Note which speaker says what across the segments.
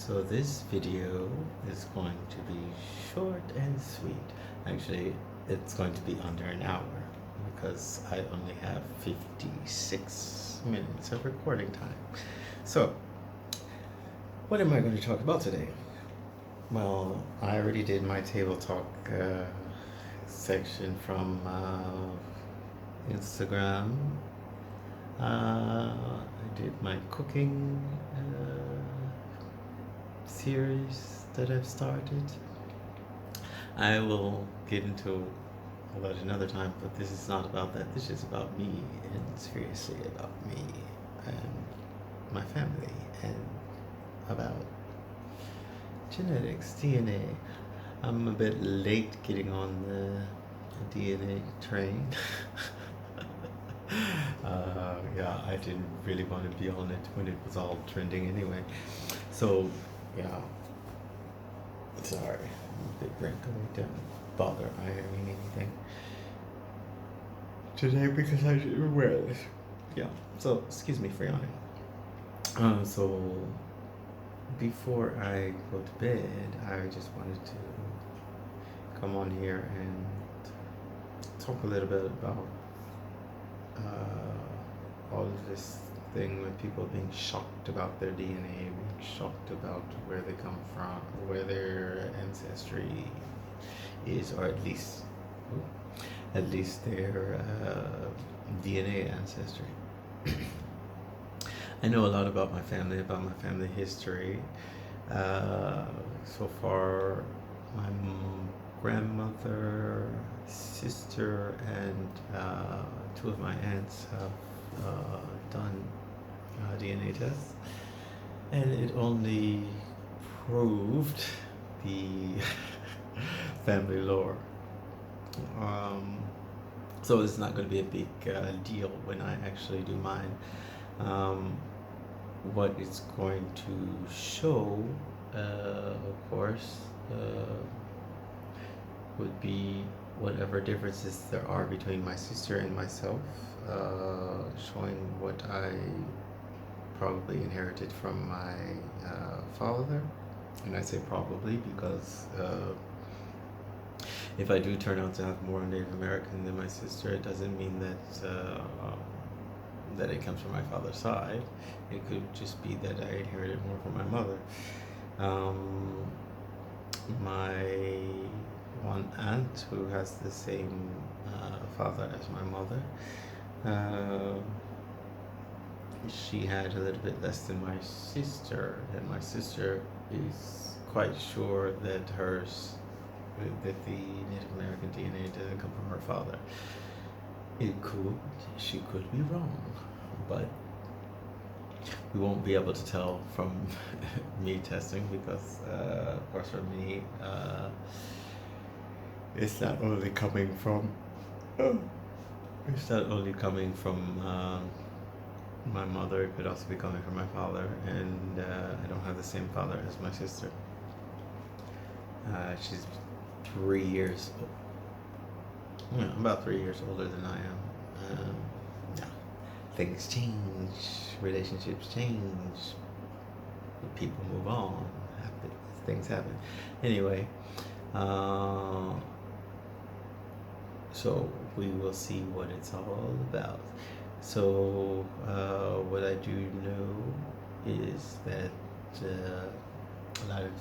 Speaker 1: So this video is going to be short and sweet. Actually, it's going to be under an hour because I only have 56 minutes of recording time. So, what am I going to talk about today? Well, I already did my table talk section from Instagram. I did my cooking series that I've started. I will get into that another time, but this is not about that. This is about me, and seriously about me and my family, and about genetics, DNA. I'm a bit late getting on the DNA train. Yeah, I didn't really want to be on it when it was all trending anyway. So, yeah. Sorry, I'm a bit wrinkly. Don't bother ironing anything today because I didn't wear this. Yeah, so excuse me for yawning. So before I go to bed, I just wanted to come on here and talk a little bit about all of this thing with people being shocked about their DNA, being shocked about where they come from, where their ancestry is, or at least their DNA ancestry. I know a lot about my family history. So far, my grandmother, sister, and two of my aunts have done DNA tests, and it only proved the family lore. So it's not going to be a big deal when I actually do mine. What it's going to show, of course, would be whatever differences there are between my sister and myself, showing what I probably inherited from my father. And I say probably because if I do turn out to have more Native American than my sister, it doesn't mean that it comes from my father's side. It could just be that I inherited more from my mother. My one aunt who has the same father as my mother, she had a little bit less than my sister, and my sister is quite sure that that the Native American DNA doesn't come from her father. She could be wrong, but we won't be able to tell from me testing because, of course, for me, it's not only coming from my mother, it could also be coming from my father, and I don't have the same father as my sister. She's 3 years old. Yeah, about 3 years older than I am. Yeah. Things change, relationships change, people move on, things happen. Anyway, so we will see what it's all about. So what I do know is that a lot of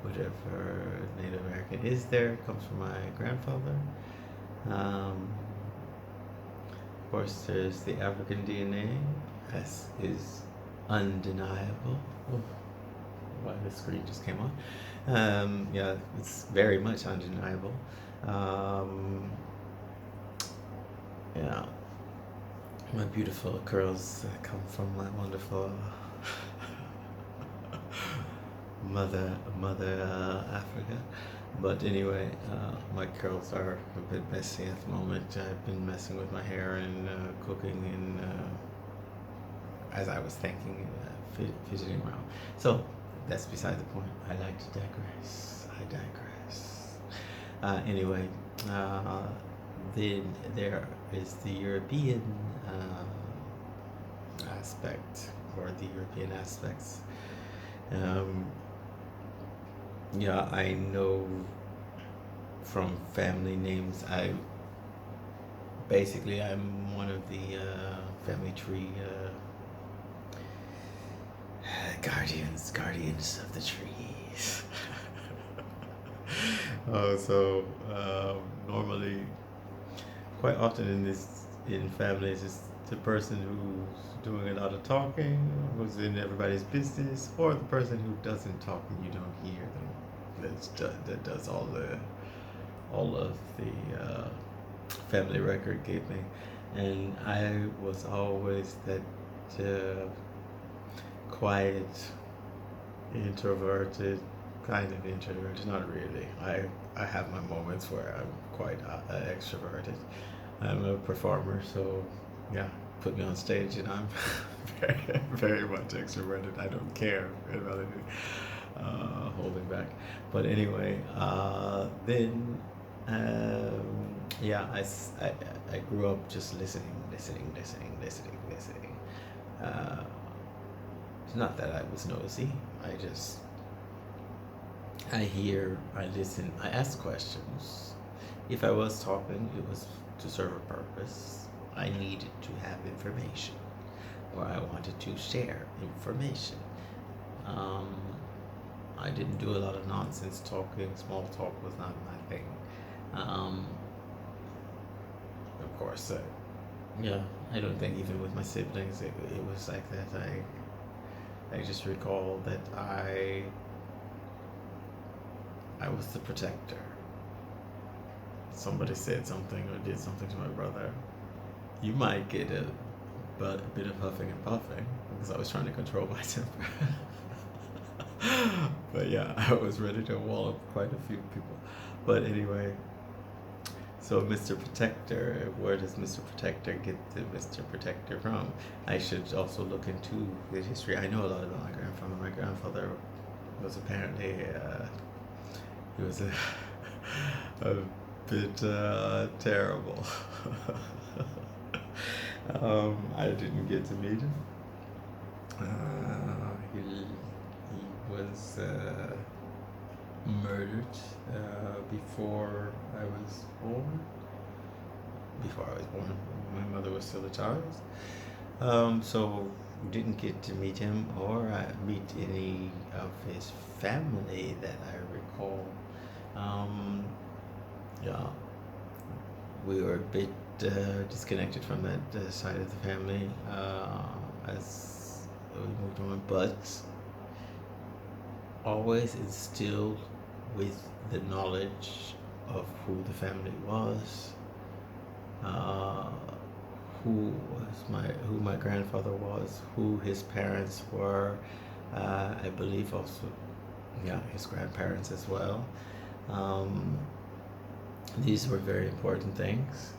Speaker 1: whatever Native American is there comes from my grandfather. Of course, there's the African DNA, as is undeniable. Oh, why the screen just came on. Yeah, it's very much undeniable. Yeah, my beautiful curls come from my wonderful mother Africa. But anyway, my curls are a bit messy at the moment. I've been messing with my hair and cooking and as I was thinking, fidgeting around. So that's beside the point. I like to digress. Anyway, then there is the European aspect, or the European aspects. Yeah, I know from family names. I'm one of the family tree guardians of the trees. Normally, quite often in families, it's the person who's doing a lot of talking, who's in everybody's business, or the person who doesn't talk and you don't hear them. That does all of the family record keeping, and I was always that quiet, introverted, kind of introverted. Not really. I have my moments where I'm quite extroverted. I'm a performer, so yeah, put me on stage and I'm very, very much extroverted. I don't care about anything holding back. But anyway, then yeah, I grew up just listening. Uh, it's not that I was nosy. I hear, I listen, I ask questions. If I was talking, it was to serve a purpose. I needed to have information, or I wanted to share information. Um, I didn't do a lot of nonsense talking. Small talk was not my thing. Um, of course, yeah, I don't think even with my siblings it was like that. I just recall that I was the protector. Somebody said something or did something to my brother, you might get a bit of huffing and puffing because I was trying to control my temper. But yeah, I was ready to wall up quite a few people. But anyway, so Mr. Protector, where does Mr. Protector get the Mr. Protector from? I should also look into the history. I know a lot about my grandfather. My grandfather was apparently he was a bit terrible. I didn't get to meet him. He was murdered before I was born. Before I was born, my mother was still a child. So didn't get to meet him or meet any of his family that I recall. Yeah, we were a bit disconnected from that side of the family as we moved on, but always instilled with the knowledge of who the family was, uh, who my grandfather was, who his parents were, I believe also, yeah, his grandparents as well. Um, these were very important things.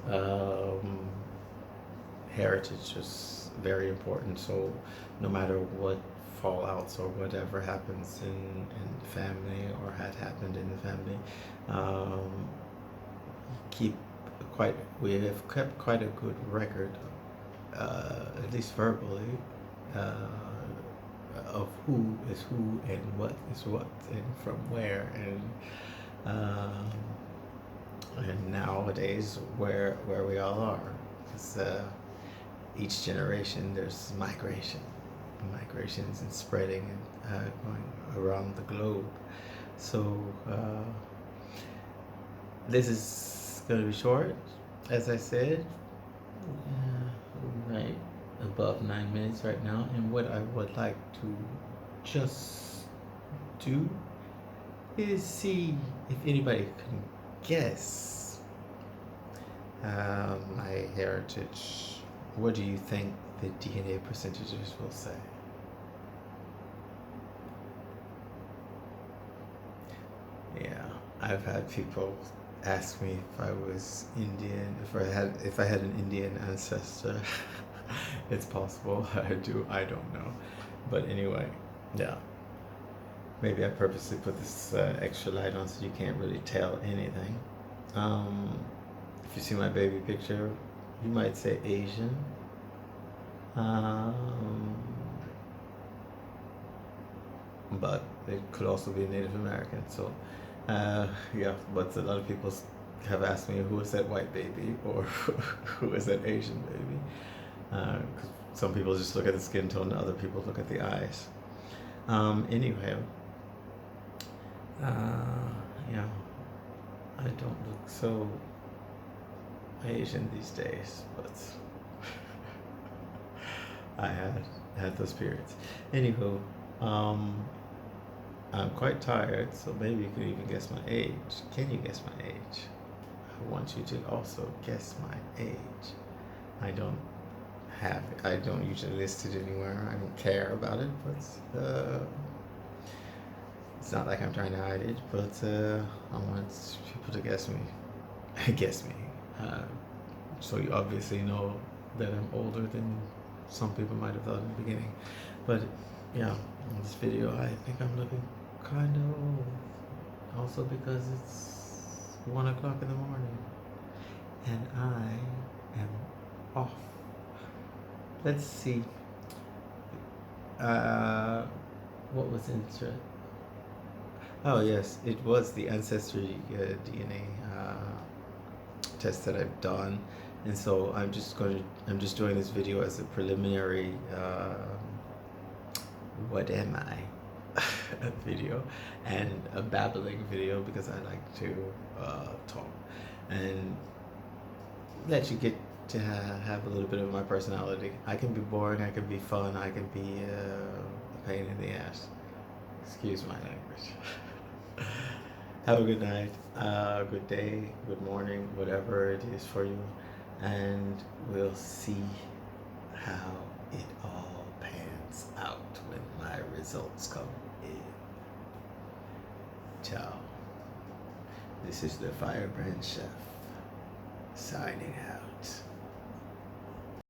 Speaker 1: Heritage was very important, so no matter what fallouts or whatever happens in the family or had happened in the family, um, keep we have kept quite a good record, at least verbally, uh, of who is who and what is what and from where um, and nowadays where we all are. Because each generation there's migrations and spreading and going around the globe. So this is going to be short, as I said. Right above 9 minutes right now, and what I would like to just do is see if anybody can guess my heritage. What do you think the DNA percentages will say? Yeah, I've had people ask me if I was Indian, if I had an Indian ancestor. It's possible. I don't know. But anyway, yeah. Maybe I purposely put this extra light on so you can't really tell anything. If you see my baby picture, you might say Asian. Um, but it could also be Native American. So, yeah, but a lot of people have asked me who is that white baby or who is that Asian baby. 'Cause some people just look at the skin tone, other people look at the eyes. Anyway, yeah, I don't look so Asian these days, but I had those periods. Anywho, I'm quite tired, so maybe you can even guess my age. Can you guess my age? I want you to also guess my age. I don't usually list it anywhere. I don't care about it, but it's not like I'm trying to hide it. But I want people to guess me. Guess me. So you obviously know that I'm older than some people might have thought in the beginning. But yeah, in this video, I think I'm looking kind of old. Also because it's 1 o'clock in the morning and I am off. Let's see. What was interesting? Oh yes, it was the Ancestry DNA test that I've done, and so I'm just doing this video as a preliminary. What am I? Video and a babbling video because I like to talk and let you get to have a little bit of my personality. I can be boring, I can be fun, I can be a pain in the ass. Excuse my language. Have a good night, good day, good morning, whatever it is for you, and we'll see how it all pans out when my results come in. Ciao. This is the Firebrand Chef signing out.